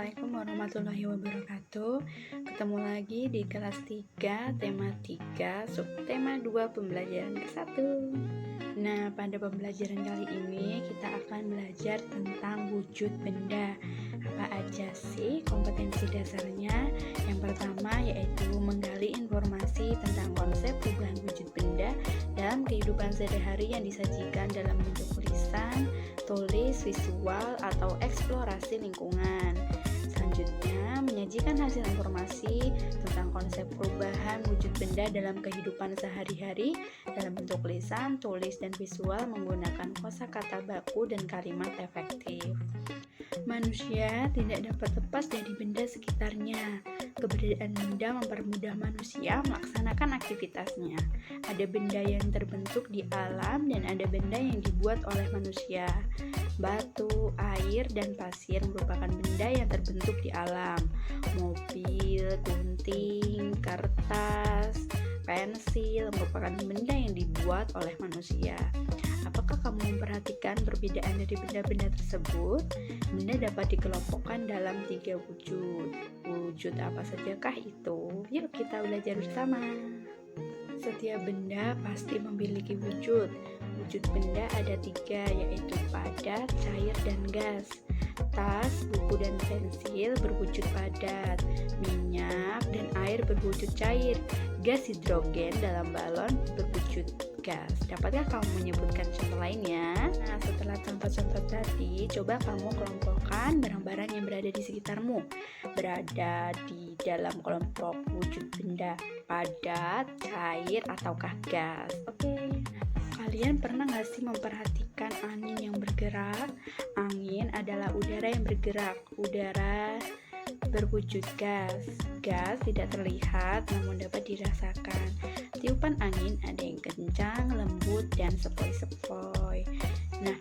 Assalamualaikum warahmatullahi wabarakatuh. Ketemu lagi di kelas 3, tema 3, subtema 2, pembelajaran ke-1. Nah, pada pembelajaran kali ini kita akan belajar tentang wujud benda. Apa aja sih kompetensi dasarnya? Yang pertama yaitu menggali informasi tentang konsep perubahan wujud benda dalam kehidupan sehari-hari yang disajikan dalam bentuk tulisan, tulis, visual, atau eksplorasi lingkungan. Selanjutnya, menyajikan hasil informasi tentang konsep perubahan wujud benda dalam kehidupan sehari-hari dalam bentuk lisan, tulis, dan visual menggunakan kosakata baku dan kalimat efektif. Manusia tidak dapat lepas dari benda sekitarnya. Keberadaan benda mempermudah manusia melaksanakan aktivitasnya. Ada benda yang terbentuk di alam dan ada benda yang dibuat oleh manusia. Batu, air, dan pasir merupakan benda yang terbentuk di alam. Mobil, gunting, kertas, pensil merupakan benda yang dibuat oleh manusia. Apakah kamu memperhatikan perbedaan dari benda-benda tersebut? Benda dapat dikelompokkan dalam 3 wujud. Wujud apa sajakah itu? Yuk kita belajar bersama. Setiap benda pasti memiliki wujud. Wujud benda ada 3, yaitu padat, cair, dan gas. Tas, buku, dan pensil berwujud padat. Minyak dan air berwujud cair. Gas hidrogen dalam balon berwujud gas. Dapatkah kamu menyebutkan contoh lainnya? Nah, setelah contoh-contoh tadi, coba kamu kelompokkan barang-barang yang berada di sekitarmu. Berada di dalam kelompok wujud benda padat, cair, ataukah gas? Oke. Kalian pernah gak sih memperhatikan angin yang bergerak? Angin adalah udara yang bergerak. Udara berwujud gas. Gas tidak terlihat namun dapat dirasakan. Tiupan angin ada yang kencang, lembut, dan sepoi-sepoi. Nah,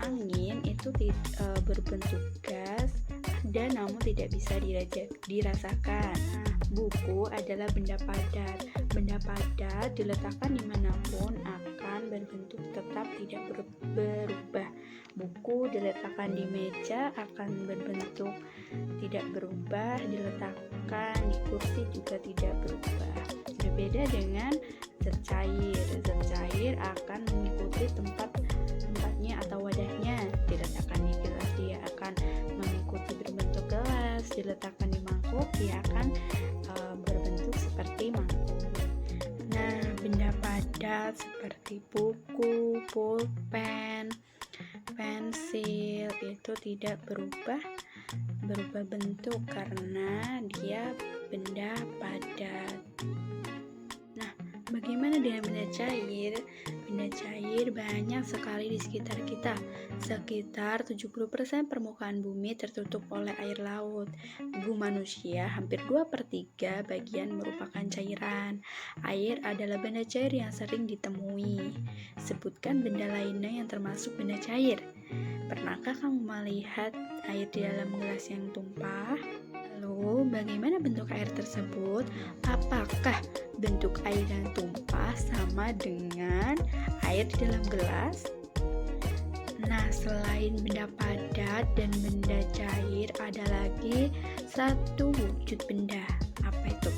angin itu berbentuk gas, ada namun tidak bisa dirasakan. Nah, buku adalah benda padat. Benda padat diletakkan dimanapun akan berbentuk tetap tidak berubah. Buku diletakkan di meja akan berbentuk tidak berubah, diletakkan di kursi juga tidak berubah. Berbeda dengan zat cair. Zat cair akan mengikuti tempatnya atau wadahnya. Diletakkan di gelas dia akan mengikuti berbentuk gelas, diletakkan di mangkuk dia akan berbentuk seperti mangkuk. Nah, benda padat seperti buku, pulpen, pensil itu tidak berubah bentuk karena dia benda padat. Nah, bagaimana dengan benda cair? Benda cair banyak sekali di sekitar kita. Sekitar 70% permukaan bumi tertutup oleh air laut. Tubuh manusia hampir 2/3 bagian merupakan cairan. Air adalah benda cair yang sering ditemui. Sebutkan benda lainnya yang termasuk benda cair. Pernahkah kamu melihat air di dalam gelas yang tumpah? Lalu, bagaimana bentuk air tersebut? Apakah bentuk air yang tumpah sama dengan air di dalam gelas? Nah, selain benda padat dan benda cair, ada lagi satu wujud benda. Apa itu?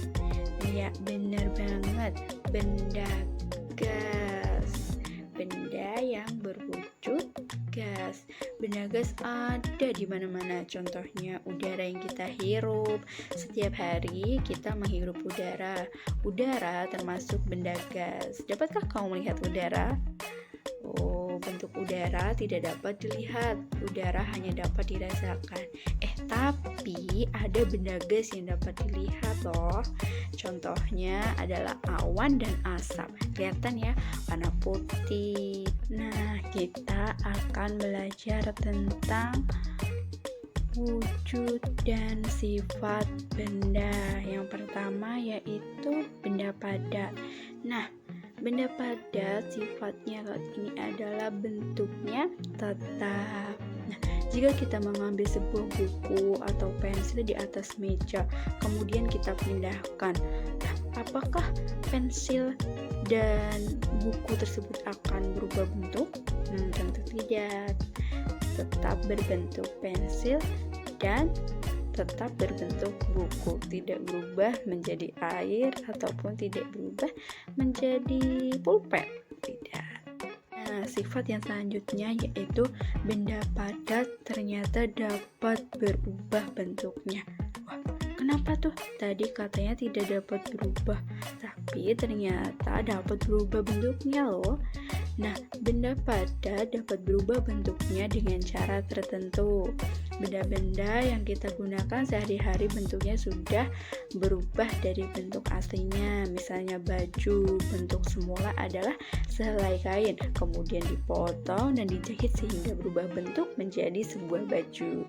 Ya, benar banget. Benda gas. Benda yang berwujud gas. Benda gas ada di mana-mana. Contohnya udara yang kita hirup. Setiap hari kita menghirup udara. Udara termasuk benda gas. Dapatkah kamu melihat udara? Oh, bentuk udara tidak dapat dilihat. Udara hanya dapat dirasakan. Tapi ada benda gas yang dapat dilihat loh. Contohnya adalah awan dan asap. Kelihatan ya, warna putih. Nah, kita akan belajar tentang wujud dan sifat benda. Yang pertama yaitu benda padat. Nah, benda padat sifatnya ini adalah bentuknya tetap. Nah, jika kita mengambil sebuah buku atau pensil di atas meja, kemudian kita pindahkan, nah, apakah pensil dan buku tersebut akan berubah bentuk? Tentu tidak. Tetap berbentuk pensil dan tetap berbentuk buku, tidak berubah menjadi air ataupun tidak berubah menjadi pulpen, tidak. Nah, sifat yang selanjutnya yaitu benda padat ternyata dapat berubah bentuknya. Wah, kenapa tuh? Tadi katanya tidak dapat berubah, tapi ternyata dapat berubah bentuknya loh. Nah, benda padat dapat berubah bentuknya dengan cara tertentu. Benda-benda yang kita gunakan sehari-hari bentuknya sudah berubah dari bentuk aslinya. Misalnya baju, bentuk semula adalah sehelai kain, kemudian dipotong dan dijahit sehingga berubah bentuk menjadi sebuah baju.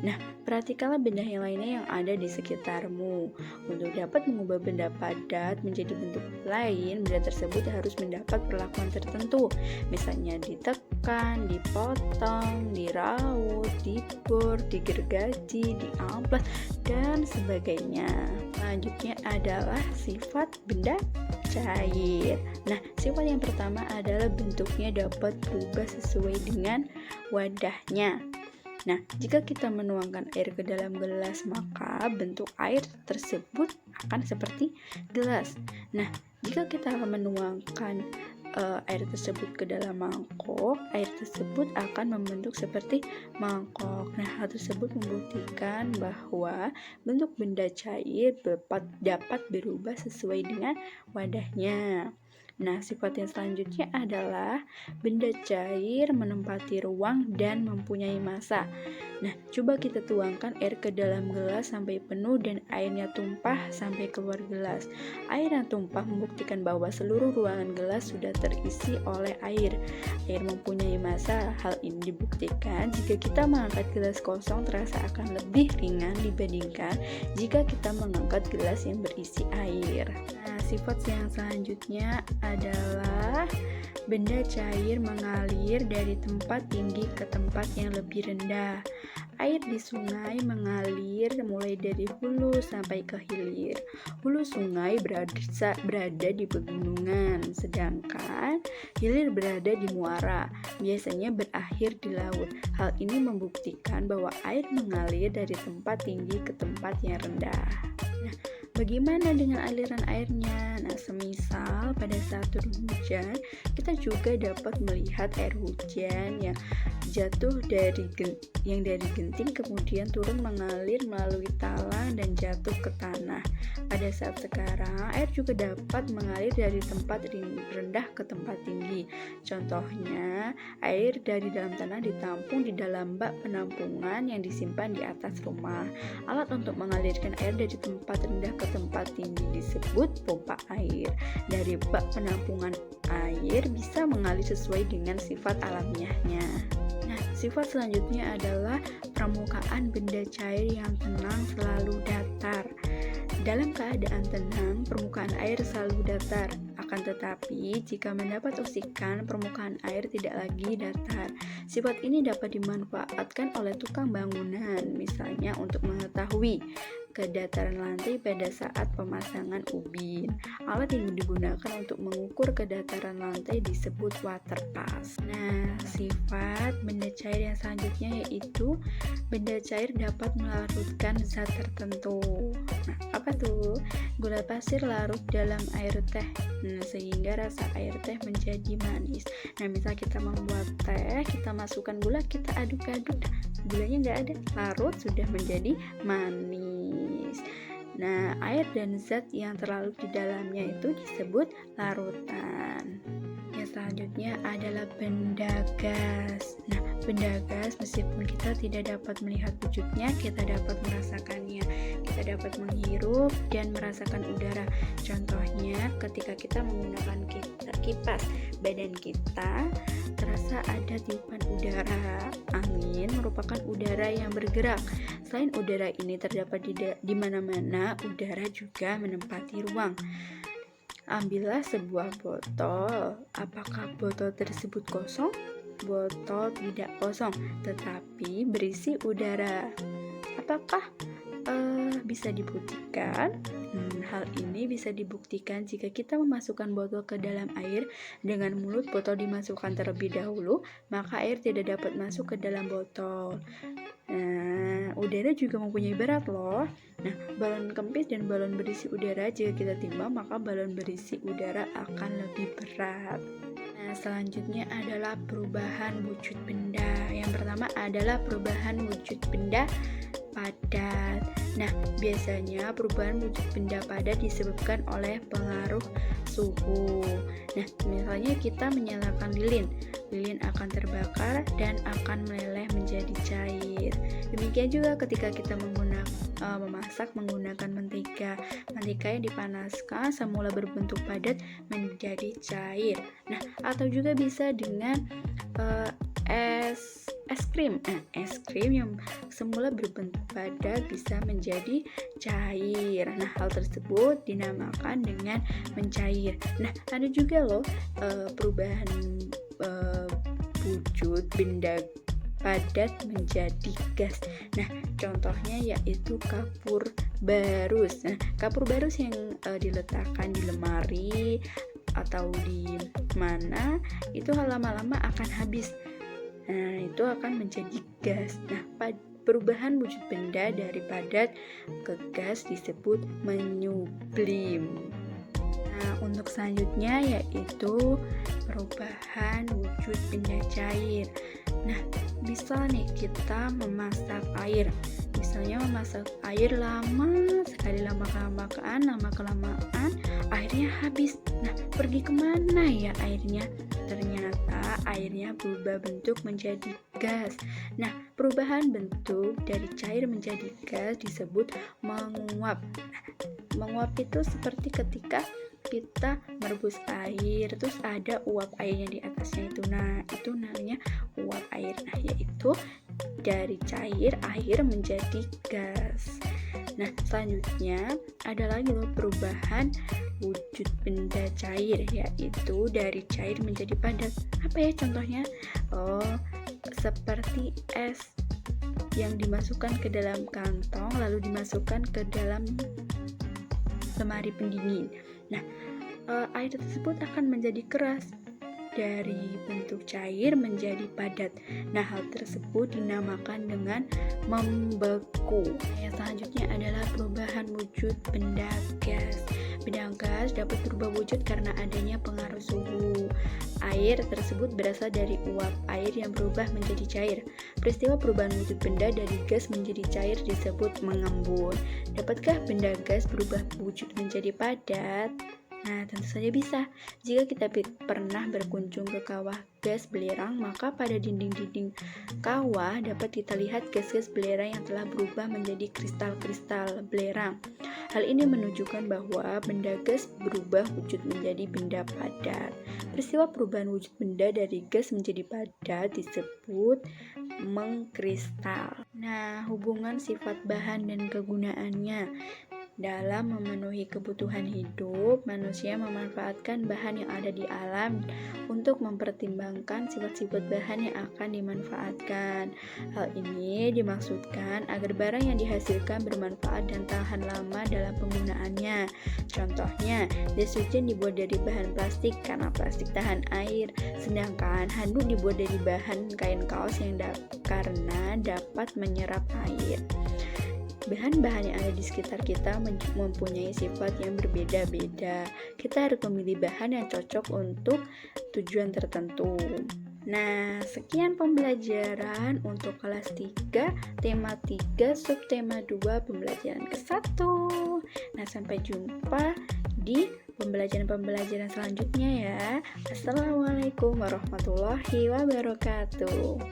Nah, perhatikanlah benda yang lainnya yang ada di sekitarmu. Untuk dapat mengubah benda padat menjadi bentuk lain, benda tersebut harus mendapat perlakuan tertentu. Misalnya ditekan, dipotong, diraut, dibor, digergaji, diamplas, dan sebagainya. Selanjutnya adalah sifat benda cair. Nah, sifat yang pertama adalah bentuknya dapat berubah sesuai dengan wadahnya. Nah, jika kita menuangkan air ke dalam gelas, maka bentuk air tersebut akan seperti gelas. Nah, jika kita menuangkan air tersebut ke dalam mangkok, air tersebut akan membentuk seperti mangkok. Nah, hal tersebut membuktikan bahwa bentuk benda cair dapat berubah sesuai dengan wadahnya. Nah, sifat yang selanjutnya adalah benda cair menempati ruang dan mempunyai massa. Nah, coba kita tuangkan air ke dalam gelas sampai penuh dan airnya tumpah sampai keluar gelas. Air yang tumpah membuktikan bahwa seluruh ruangan gelas sudah terisi oleh air. Air mempunyai massa. Hal ini dibuktikan jika kita mengangkat gelas kosong terasa akan lebih ringan dibandingkan jika kita mengangkat gelas yang berisi air. Nah, sifat yang selanjutnya adalah benda cair mengalir dari tempat tinggi ke tempat yang lebih rendah. Air di sungai mengalir mulai dari hulu sampai ke hilir. Hulu sungai berada di pegunungan, sedangkan hilir berada di muara, biasanya berakhir di laut. Hal ini membuktikan bahwa air mengalir dari tempat tinggi ke tempat yang rendah. Nah, bagaimana dengan aliran airnya? Nah, semisal pada saat turun hujan, kita juga dapat melihat air hujan yang jatuh dari genting kemudian turun mengalir melalui talang dan jatuh ke tanah. Pada saat sekarang, air juga dapat mengalir dari tempat rendah ke tempat tinggi. Contohnya, air dari dalam tanah ditampung di dalam bak penampungan yang disimpan di atas rumah. Alat untuk mengalirkan air dari tempat rendah ke tempat tinggi disebut pompa air. Dari bak penampungan air bisa mengalir sesuai dengan sifat alamiahnya. Nah, sifat selanjutnya adalah permukaan benda cair yang tenang selalu datar. Dalam keadaan tenang, permukaan air selalu datar. Akan tetapi, jika mendapat oksigen, permukaan air tidak lagi datar. Sifat ini dapat dimanfaatkan oleh tukang bangunan, misalnya untuk mengetahui kedataran lantai pada saat pemasangan ubin. Alat yang digunakan untuk mengukur kedataran lantai disebut water pass. Nah, sifat benda cair yang selanjutnya yaitu benda cair dapat melarutkan zat tertentu. Nah, apa tuh? Gula pasir larut dalam air teh, sehingga rasa air teh menjadi manis. Nah, misal kita membuat teh, kita masukkan gula, kita aduk-aduk, gulanya nggak ada, larut sudah menjadi manis. Nah, air dan zat yang terlarut di dalamnya itu disebut larutan. Yang selanjutnya adalah benda gas. Nah, benda gas meskipun kita tidak dapat melihat wujudnya, kita dapat merasakannya. Kita dapat menghirup dan merasakan udara. Contohnya, ketika kita menggunakan kipas, badan kita terasa ada tiupan udara. Angin merupakan udara yang bergerak. Selain udara ini terdapat di mana-mana, udara juga menempati ruang. Ambillah sebuah botol. Apakah botol tersebut kosong? Botol tidak kosong, tetapi berisi udara. Apakah bisa dibuktikan? Hal ini bisa dibuktikan jika kita memasukkan botol ke dalam air. Dengan mulut botol dimasukkan terlebih dahulu, maka air tidak dapat masuk ke dalam botol. Nah, udara juga mempunyai berat loh. Nah, balon kempis dan balon berisi udara jika kita timbang, maka balon berisi udara akan lebih berat. Nah, selanjutnya adalah perubahan wujud benda. Yang pertama adalah perubahan wujud benda padat. Nah, biasanya perubahan wujud benda padat disebabkan oleh pengaruh suhu. Nah, misalnya kita menyalakan lilin. Lilin akan terbakar dan akan meleleh menjadi cair. Demikian juga ketika kita memasak menggunakan mentega. Mentega yang dipanaskan semula berbentuk padat menjadi cair. Nah, atau juga bisa dengan es krim. Es krim yang semula berbentuk padat bisa menjadi cair. Nah, hal tersebut dinamakan dengan mencair. Nah, ada juga loh perubahan wujud benda padat menjadi gas. Nah, contohnya yaitu kapur barus. Nah, kapur barus yang diletakkan di lemari atau di mana itu lama-lama akan habis. Nah, itu akan menjadi gas. Nah, perubahan wujud benda dari padat ke gas disebut menyublim. Nah, untuk selanjutnya yaitu perubahan wujud benda cair. Nah, bisa nih kita memasak air. Misalnya memasak air lama sekali, lama-kelamaan airnya habis. Nah, pergi kemana ya airnya? Ternyata airnya berubah bentuk menjadi gas. Nah, perubahan bentuk dari cair menjadi gas disebut menguap. Menguap itu seperti ketika kita merebus air, terus ada uap airnya di atasnya itu. Nah, itu namanya uap air. Nah, yaitu dari cair air menjadi gas. Nah, selanjutnya ada lagi loh perubahan wujud benda cair, yaitu dari cair menjadi padat. Apa ya contohnya? Oh, seperti es yang dimasukkan ke dalam kantong lalu dimasukkan ke dalam lemari pendingin. Nah, air tersebut akan menjadi keras, dari bentuk cair menjadi padat. Nah, hal tersebut dinamakan dengan membeku. Yang selanjutnya adalah perubahan wujud benda gas. Benda gas dapat berubah wujud karena adanya pengaruh suhu. Air tersebut berasal dari uap air yang berubah menjadi cair. Peristiwa perubahan wujud benda dari gas menjadi cair disebut mengembun. Dapatkah benda gas berubah wujud menjadi padat? Nah, tentu saja bisa. Jika kita pernah berkunjung ke kawah gas belerang, maka pada dinding-dinding kawah dapat kita lihat gas-gas belerang yang telah berubah menjadi kristal-kristal belerang. Hal ini menunjukkan bahwa benda gas berubah wujud menjadi benda padat. Peristiwa perubahan wujud benda dari gas menjadi padat disebut mengkristal. Nah, hubungan sifat bahan dan kegunaannya. Dalam memenuhi kebutuhan hidup, manusia memanfaatkan bahan yang ada di alam untuk mempertimbangkan sifat-sifat bahan yang akan dimanfaatkan. Hal ini dimaksudkan agar barang yang dihasilkan bermanfaat dan tahan lama dalam penggunaannya. Contohnya, jas hujan dibuat dari bahan plastik karena plastik tahan air, sedangkan handuk dibuat dari bahan kain kaos yang karena dapat menyerap air. Bahan-bahan yang ada di sekitar kita mempunyai sifat yang berbeda-beda. Kita harus memilih bahan yang cocok untuk tujuan tertentu. Nah, sekian pembelajaran untuk kelas 3, tema 3, subtema 2, pembelajaran ke-1. Nah, sampai jumpa di pembelajaran-pembelajaran selanjutnya ya. Assalamualaikum warahmatullahi wabarakatuh.